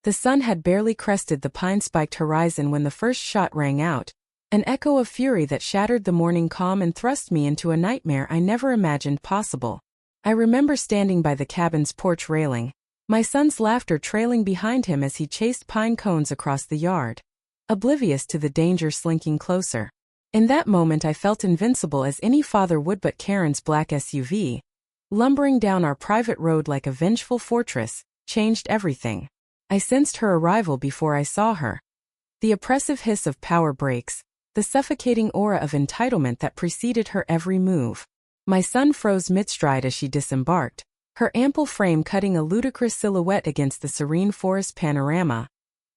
The sun had barely crested the pine-spiked horizon when the first shot rang out, an echo of fury that shattered the morning calm and thrust me into a nightmare I never imagined possible. I remember standing by the cabin's porch railing, my son's laughter trailing behind him as he chased pine cones across the yard, oblivious to the danger slinking closer. In that moment I felt invincible as any father would, but Karen's black SUV, lumbering down our private road like a vengeful fortress, changed everything. I sensed her arrival before I saw her. The oppressive hiss of power brakes, the suffocating aura of entitlement that preceded her every move. My son froze mid-stride as she disembarked, her ample frame cutting a ludicrous silhouette against the serene forest panorama,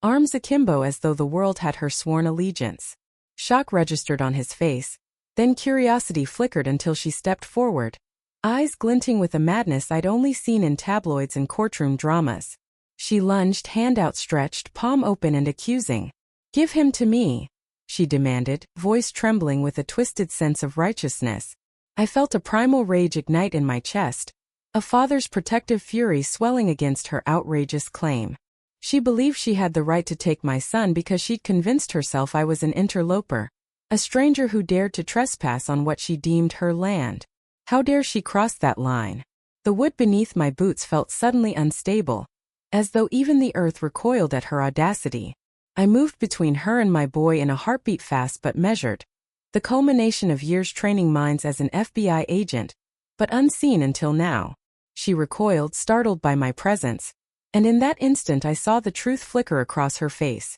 arms akimbo as though the world had her sworn allegiance. Shock registered on his face, then curiosity flickered until she stepped forward, eyes glinting with a madness I'd only seen in tabloids and courtroom dramas. She lunged, hand outstretched, palm open and accusing. "Give him to me," she demanded, voice trembling with a twisted sense of righteousness. I felt a primal rage ignite in my chest, a father's protective fury swelling against her outrageous claim. She believed she had the right to take my son because she'd convinced herself I was an interloper, a stranger who dared to trespass on what she deemed her land. How dare she cross that line? The wood beneath my boots felt suddenly unstable, as though even the earth recoiled at her audacity. I moved between her and my boy in a heartbeat, fast but measured, the culmination of years training minds as an FBI agent, but unseen until now. She recoiled, startled by my presence, and in that instant I saw the truth flicker across her face.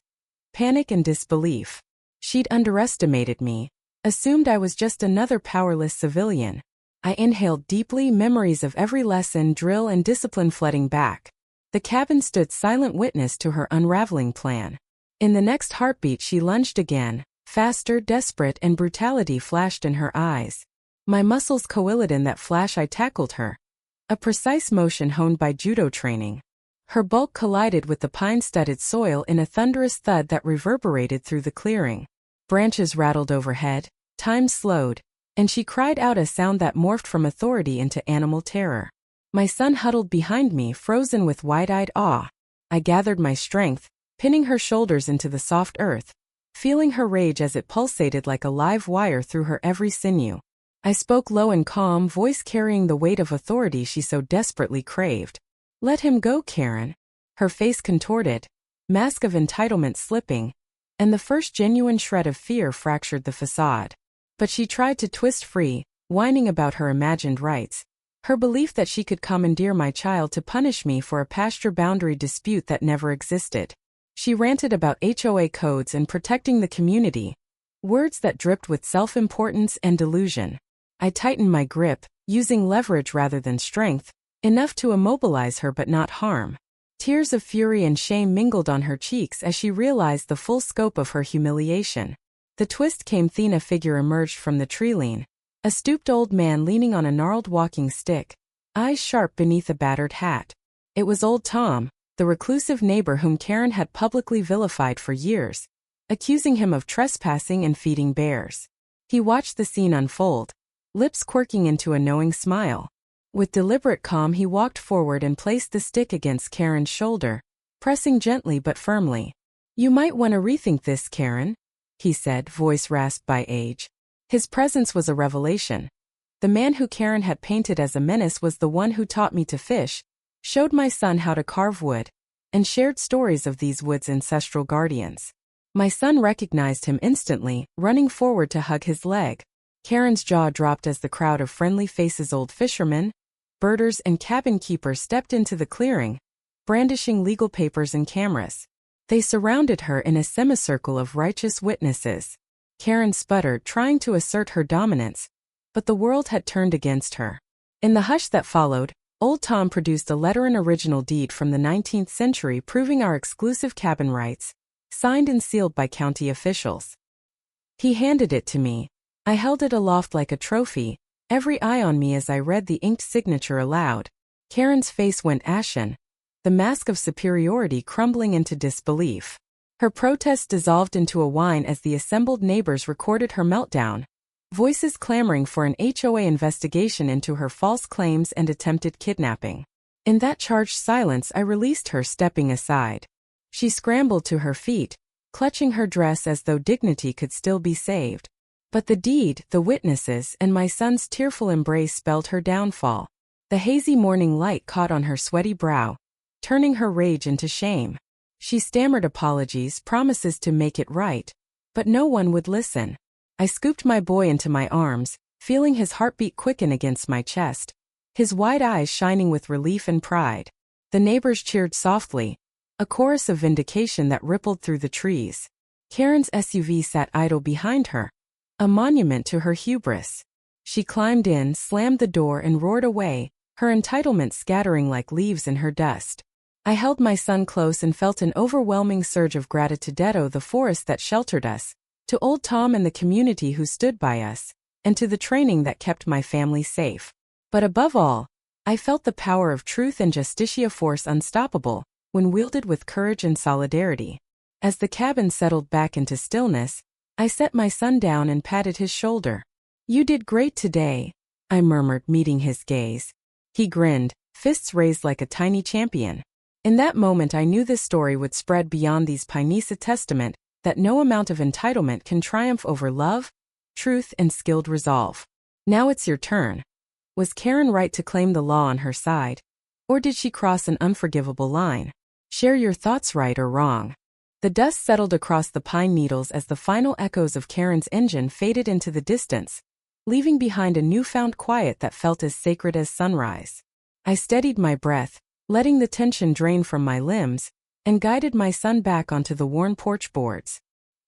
Panic and disbelief. She'd underestimated me, assumed I was just another powerless civilian. I inhaled deeply, memories of every lesson, drill and discipline flooding back. The cabin stood silent witness to her unraveling plan. In the next heartbeat she lunged again, faster, desperate, and brutality flashed in her eyes. My muscles coalesced in that flash. I tackled her. A precise motion honed by judo training. Her bulk collided with the pine-studded soil in a thunderous thud that reverberated through the clearing. Branches rattled overhead, time slowed, and she cried out, a sound that morphed from authority into animal terror. My son huddled behind me, frozen with wide-eyed awe. I gathered my strength, pinning her shoulders into the soft earth, feeling her rage as it pulsated like a live wire through her every sinew. I spoke low and calm, voice carrying the weight of authority she so desperately craved. "Let him go, Karen." Her face contorted, mask of entitlement slipping, and the first genuine shred of fear fractured the facade. But she tried to twist free, whining about her imagined rights, her belief that she could commandeer my child to punish me for a pasture boundary dispute that never existed. She ranted about HOA codes and protecting the community, words that dripped with self-importance and delusion. I tightened my grip, using leverage rather than strength, enough to immobilize her but not harm. Tears of fury and shame mingled on her cheeks as she realized the full scope of her humiliation. The twist came. A figure emerged from the treeline, a stooped old man leaning on a gnarled walking stick, eyes sharp beneath a battered hat. It was old Tom, the reclusive neighbor whom Karen had publicly vilified for years, accusing him of trespassing and feeding bears. He watched the scene unfold, lips quirking into a knowing smile. With deliberate calm he walked forward and placed the stick against Karen's shoulder, pressing gently but firmly. "You might want to rethink this, Karen," he said, voice rasped by age. His presence was a revelation. The man who Karen had painted as a menace was the one who taught me to fish, showed my son how to carve wood, and shared stories of these woods' ancestral guardians. My son recognized him instantly, running forward to hug his leg. Karen's jaw dropped as the crowd of friendly faces, old fishermen, birders and cabin keepers, stepped into the clearing, brandishing legal papers and cameras. They surrounded her in a semicircle of righteous witnesses. Karen sputtered, trying to assert her dominance, but the world had turned against her. In the hush that followed, old Tom produced a letter, an original deed from the 19th century proving our exclusive cabin rights, signed and sealed by county officials. He handed it to me. I held it aloft like a trophy, every eye on me as I read the inked signature aloud. Karen's face went ashen, the mask of superiority crumbling into disbelief. Her protest dissolved into a whine as the assembled neighbors recorded her meltdown, voices clamoring for an HOA investigation into her false claims and attempted kidnapping. In that charged silence I released her, stepping aside. She scrambled to her feet, clutching her dress as though dignity could still be saved. But the deed, the witnesses, and my son's tearful embrace spelled her downfall. The hazy morning light caught on her sweaty brow, turning her rage into shame. She stammered apologies, promises to make it right. But no one would listen. I scooped my boy into my arms, feeling his heartbeat quicken against my chest, his wide eyes shining with relief and pride. The neighbors cheered softly, a chorus of vindication that rippled through the trees. Karen's SUV sat idle behind her, a monument to her hubris. She climbed in, slammed the door, and roared away, her entitlement scattering like leaves in her dust. I held my son close and felt an overwhelming surge of gratitude to the forest that sheltered us, to old Tom and the community who stood by us, and to the training that kept my family safe. But above all, I felt the power of truth and justice, a force unstoppable, when wielded with courage and solidarity. As the cabin settled back into stillness, I set my son down and patted his shoulder. "You did great today," I murmured, meeting his gaze. He grinned, fists raised like a tiny champion. In that moment I knew this story would spread beyond these pines, a testament that no amount of entitlement can triumph over love, truth, and skilled resolve. "Now it's your turn." Was Karen right to claim the law on her side? Or did she cross an unforgivable line? Share your thoughts, right or wrong. The dust settled across the pine needles as the final echoes of Karen's engine faded into the distance, leaving behind a newfound quiet that felt as sacred as sunrise. I steadied my breath, letting the tension drain from my limbs, and guided my son back onto the worn porch boards.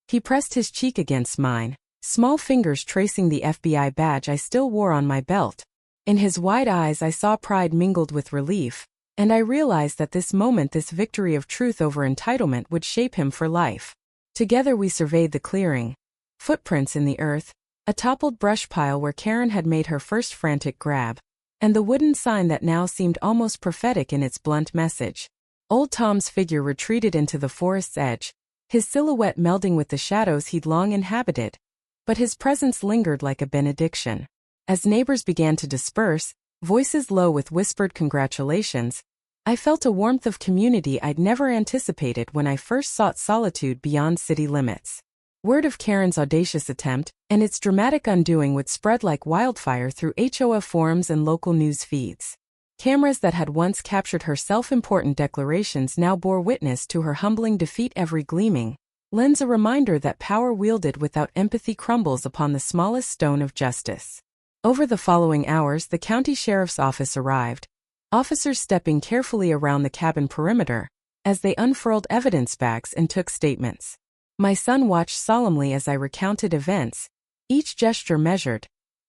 He pressed his cheek against mine, small fingers tracing the FBI badge I still wore on my belt. In his wide eyes I saw pride mingled with relief, and I realized that this moment, this victory of truth over entitlement, would shape him for life. Together we surveyed the clearing. Footprints in the earth, a toppled brush pile where Karen had made her first frantic grab, and the wooden sign that now seemed almost prophetic in its blunt message. Old Tom's figure retreated into the forest's edge, his silhouette melding with the shadows he'd long inhabited. But his presence lingered like a benediction. As neighbors began to disperse, voices low with whispered congratulations, I felt a warmth of community I'd never anticipated when I first sought solitude beyond city limits. Word of Karen's audacious attempt, and its dramatic undoing, would spread like wildfire through HOA forums and local news feeds. Cameras that had once captured her self-important declarations now bore witness to her humbling defeat, every gleaming lens a reminder that power wielded without empathy crumbles upon the smallest stone of justice. Over the following hours the county sheriff's office arrived, officers stepping carefully around the cabin perimeter as they unfurled evidence bags and took statements. My son watched solemnly as I recounted events, each gesture measured,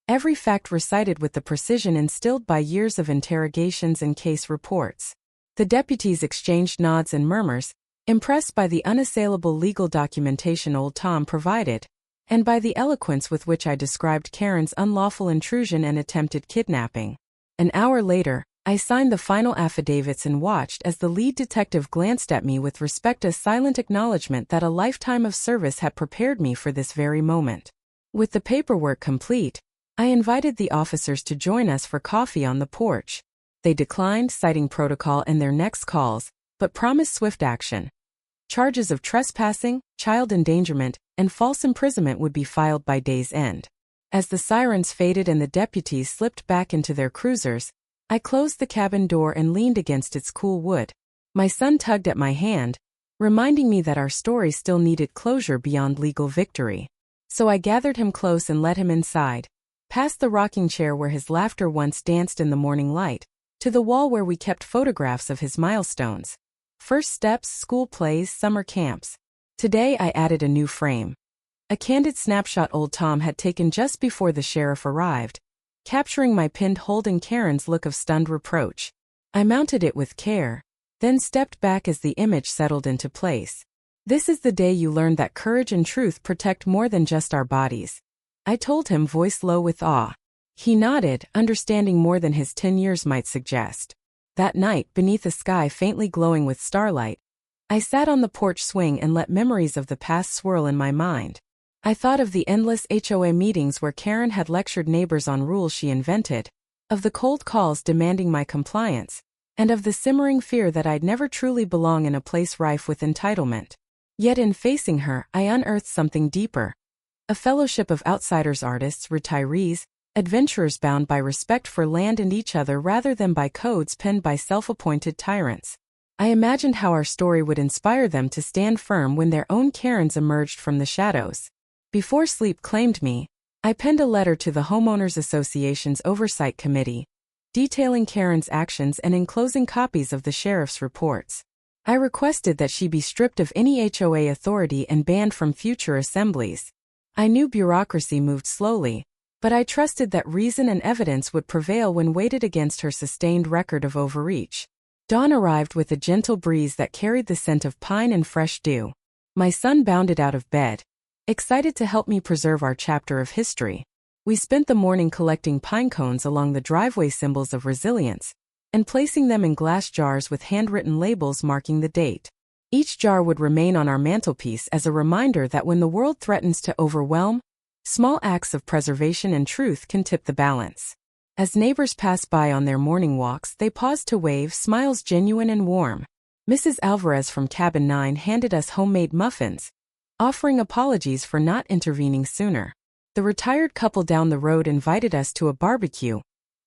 every fact recited with the precision instilled by years of interrogations and case reports. The deputies exchanged nods and murmurs, impressed by the unassailable legal documentation old Tom provided, and by the eloquence with which I described Karen's unlawful intrusion and attempted kidnapping. An hour later, I signed the final affidavits and watched as the lead detective glanced at me with respect, a silent acknowledgement that a lifetime of service had prepared me for this very moment. With the paperwork complete, I invited the officers to join us for coffee on the porch. They declined, citing protocol and their next calls, but promised swift action. Charges of trespassing, child endangerment, and false imprisonment would be filed by day's end. As the sirens faded and the deputies slipped back into their cruisers, I closed the cabin door and leaned against its cool wood. My son tugged at my hand, reminding me that our story still needed closure beyond legal victory. So I gathered him close and led him inside, past the rocking chair where his laughter once danced in the morning light, to the wall where we kept photographs of his milestones. First steps, school plays, summer camps. Today I added a new frame. A candid snapshot old Tom had taken just before the sheriff arrived, capturing my pinned hold and Karen's look of stunned reproach. I mounted it with care, then stepped back as the image settled into place. "This is the day you learned that courage and truth protect more than just our bodies," I told him, voice low with awe. He nodded, understanding more than his 10 years might suggest. That night, beneath a sky faintly glowing with starlight, I sat on the porch swing and let memories of the past swirl in my mind. I thought of the endless HOA meetings where Karen had lectured neighbors on rules she invented, of the cold calls demanding my compliance, and of the simmering fear that I'd never truly belong in a place rife with entitlement. Yet in facing her, I unearthed something deeper. A fellowship of outsiders, artists, retirees, adventurers bound by respect for land and each other rather than by codes penned by self-appointed tyrants. I imagined how our story would inspire them to stand firm when their own Karens emerged from the shadows. Before sleep claimed me, I penned a letter to the Homeowners Association's Oversight Committee, detailing Karen's actions and enclosing copies of the sheriff's reports. I requested that she be stripped of any HOA authority and banned from future assemblies. I knew bureaucracy moved slowly, but I trusted that reason and evidence would prevail when weighted against her sustained record of overreach. Dawn arrived with a gentle breeze that carried the scent of pine and fresh dew. My son bounded out of bed, excited to help me preserve our chapter of history. We spent the morning collecting pine cones along the driveway, symbols of resilience, and placing them in glass jars with handwritten labels marking the date. Each jar would remain on our mantelpiece as a reminder that when the world threatens to overwhelm, small acts of preservation and truth can tip the balance. As neighbors passed by on their morning walks, they paused to wave, smiles genuine and warm. Mrs. Alvarez from Cabin 9 handed us homemade muffins, offering apologies for not intervening sooner. The retired couple down the road invited us to a barbecue,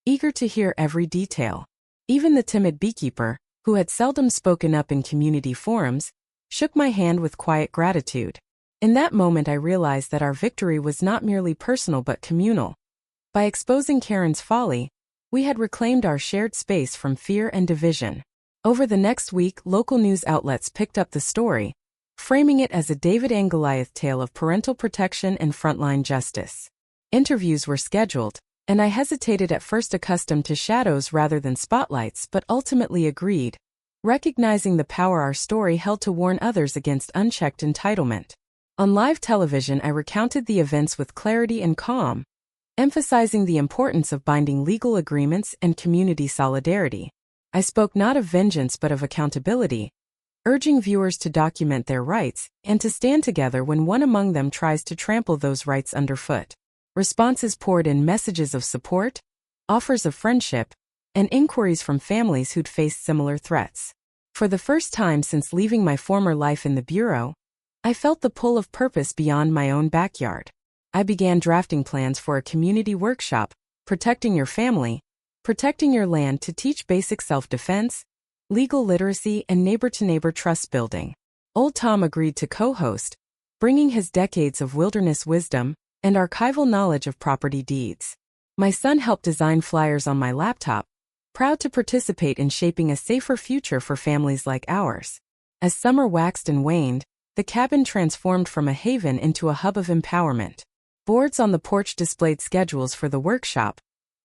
eager to hear every detail. Even the timid beekeeper, who had seldom spoken up in community forums, shook my hand with quiet gratitude. In that moment I realized that our victory was not merely personal but communal. By exposing Karen's folly, we had reclaimed our shared space from fear and division. Over the next week, local news outlets picked up the story, framing it as a David and Goliath tale of parental protection and frontline justice. Interviews were scheduled, and I hesitated at first, accustomed to shadows rather than spotlights, but ultimately agreed, recognizing the power our story held to warn others against unchecked entitlement. On live television, I recounted the events with clarity and calm, emphasizing the importance of binding legal agreements and community solidarity. I spoke not of vengeance but of accountability, urging viewers to document their rights and to stand together when one among them tries to trample those rights underfoot. Responses poured in, messages of support, offers of friendship, and inquiries from families who'd faced similar threats. For the first time since leaving my former life in the bureau, I felt the pull of purpose beyond my own backyard. I began drafting plans for a community workshop, protecting your family, protecting your land, to teach basic self-defense, legal literacy, and neighbor-to-neighbor trust building. Old Tom agreed to co-host, bringing his decades of wilderness wisdom and archival knowledge of property deeds. My son helped design flyers on my laptop, proud to participate in shaping a safer future for families like ours. As summer waxed and waned, the cabin transformed from a haven into a hub of empowerment. Boards on the porch displayed schedules for the workshop,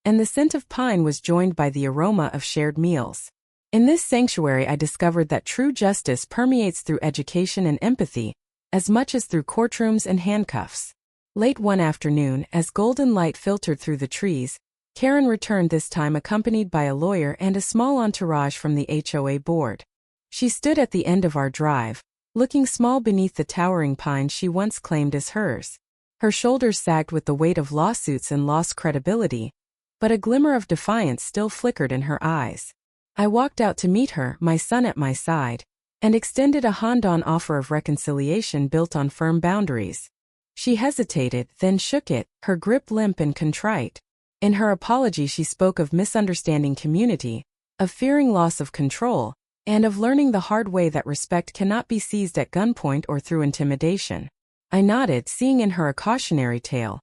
and the scent of pine was joined by the aroma of shared meals. In this sanctuary I discovered that true justice permeates through education and empathy, as much as through courtrooms and handcuffs. Late one afternoon, as golden light filtered through the trees, Karen returned, this time accompanied by a lawyer and a small entourage from the HOA board. She stood at the end of our drive, looking small beneath the towering pines she once claimed as hers. Her shoulders sagged with the weight of lawsuits and lost credibility, but a glimmer of defiance still flickered in her eyes. I walked out to meet her, my son at my side, and extended a hand-on offer of reconciliation built on firm boundaries. She hesitated, then shook it, her grip limp and contrite. In her apology she spoke of misunderstanding community, of fearing loss of control, and of learning the hard way that respect cannot be seized at gunpoint or through intimidation. I nodded, seeing in her a cautionary tale,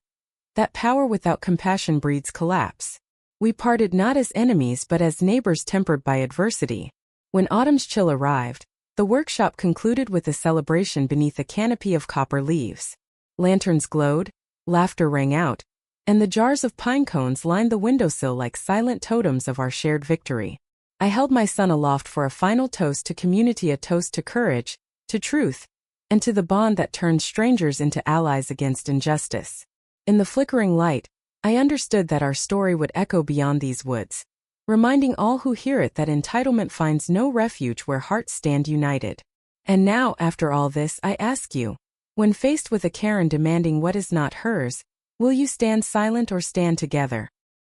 that power without compassion breeds collapse. We parted not as enemies but as neighbors tempered by adversity. When autumn's chill arrived, the workshop concluded with a celebration beneath a canopy of copper leaves. Lanterns glowed, laughter rang out, and the jars of pine cones lined the windowsill like silent totems of our shared victory. I held my son aloft for a final toast to community, a toast to courage, to truth, and to the bond that turned strangers into allies against injustice. In the flickering light, I understood that our story would echo beyond these woods, reminding all who hear it that entitlement finds no refuge where hearts stand united. And now, after all this, I ask you, when faced with a Karen demanding what is not hers, will you stand silent or stand together?